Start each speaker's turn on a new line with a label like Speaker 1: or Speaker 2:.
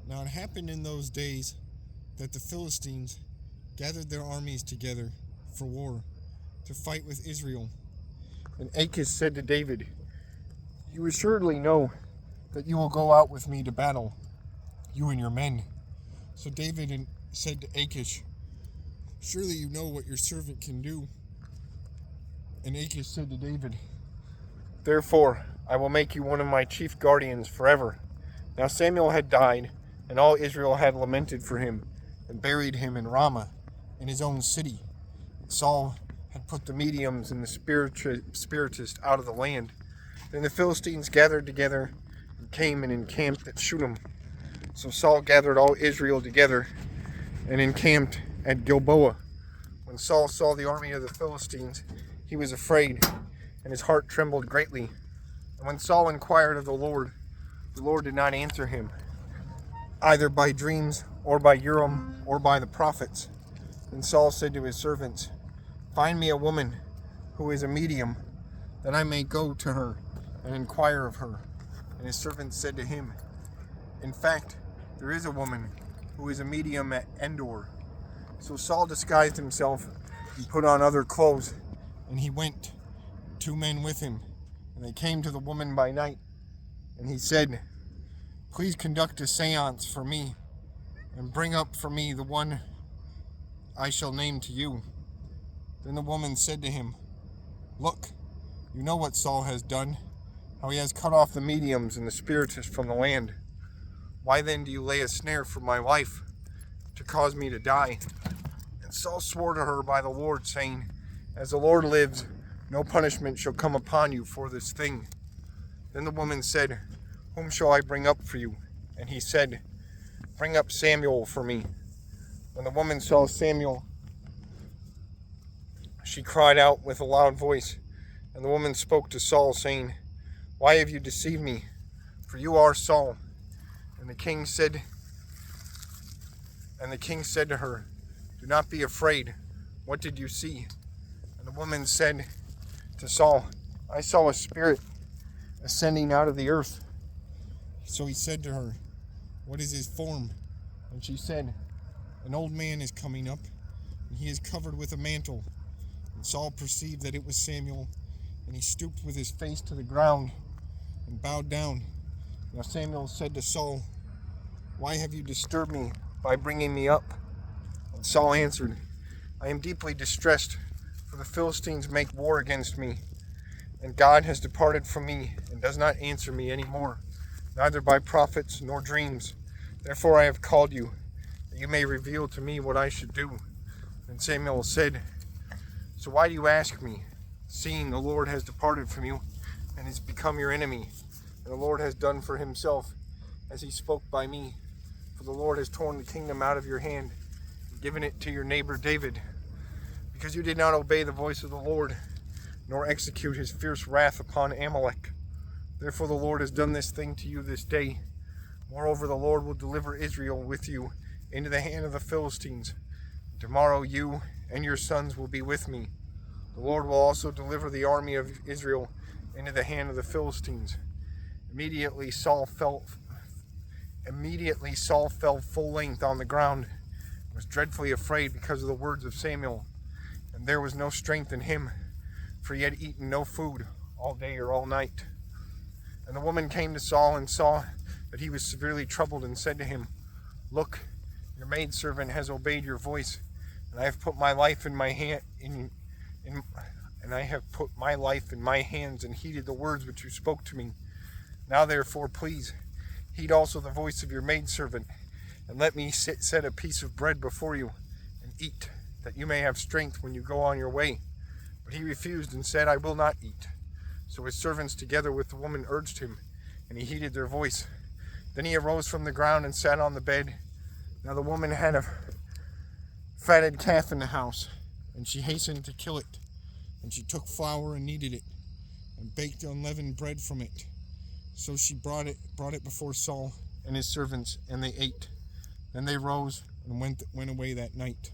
Speaker 1: Now it happened in those days that the Philistines gathered their armies together for war to fight with Israel. And Achish said to David, "You assuredly know that you will go out with me to battle, you and your men." So David said to Achish, "Surely you know what your servant can do." And Achish said to David, "Therefore I will make you one of my chief guardians forever." Now Samuel had died, and all Israel had lamented for him, and buried him in Ramah, in his own city. Saul had put the mediums and the spiritists out of the land. Then the Philistines gathered together and came and encamped at Shunam. So Saul gathered all Israel together and encamped at Gilboa. When Saul saw the army of the Philistines, he was afraid, and his heart trembled greatly. And when Saul inquired of the Lord did not answer him, either by dreams, or by Urim, or by the prophets. Then Saul said to his servants, "Find me a woman who is a medium, that I may go to her and inquire of her." And his servants said to him, "In fact, there is a woman who is a medium at Endor." So Saul disguised himself and put on other clothes, and he went, 2 men with him, and they came to the woman by night. And he said, "Please conduct a seance for me, and bring up for me the one I shall name to you." Then the woman said to him, "Look, you know what Saul has done, how he has cut off the mediums and the spiritists from the land. Why then do you lay a snare for my life, to cause me to die?" And Saul swore to her by the Lord, saying, "As the Lord lives, no punishment shall come upon you for this thing." Then the woman said, "Whom shall I bring up for you?" And he said, "Bring up Samuel for me." When the woman saw Samuel, she cried out with a loud voice. And the woman spoke to Saul, saying, "Why have you deceived me? For you are Saul." And the king said to her, "Do not be afraid. What did you see?" And the woman said to Saul, "I saw a spirit ascending out of the earth." So he said to her, "What is his form?" And she said, "An old man is coming up, and he is covered with a mantle." And Saul perceived that it was Samuel, and he stooped with his face to the ground and bowed down. Now Samuel said to Saul, "Why have you disturbed me by bringing me up?" And Saul answered, "I am deeply distressed, for the Philistines make war against me, and God has departed from me and does not answer me any more, neither by prophets nor dreams. Therefore I have called you, that you may reveal to me what I should do." And Samuel said, "So why do you ask me, seeing the Lord has departed from you and has become your enemy? And the Lord has done for himself as he spoke by me. For the Lord has torn the kingdom out of your hand and given it to your neighbor David, because you did not obey the voice of the Lord, nor execute his fierce wrath upon Amalek. Therefore the Lord has done this thing to you this day. Moreover, the Lord will deliver Israel with you into the hand of the Philistines. And tomorrow you and your sons will be with me. The Lord will also deliver the army of Israel into the hand of the Philistines." Immediately Saul fell full length on the ground, and was dreadfully afraid because of the words of Samuel. And there was no strength in him, for he had eaten no food all day or all night. And the woman came to Saul and saw that he was severely troubled, and said to him, "Look, your maidservant has obeyed your voice, and I have put my life in my hand hands and heeded the words which you spoke to me. Now therefore, please, heed also the voice of your maidservant, and let me set a piece of bread before you, and eat, that you may have strength when you go on your way." But he refused and said, "I will not eat." So his servants together with the woman urged him, and he heeded their voice. Then he arose from the ground and sat on the bed. Now the woman had a fatted calf in the house, and she hastened to kill it. And she took flour and kneaded it, and baked unleavened bread from it. So she brought it before Saul and his servants, and they ate. Then they rose and went away that night.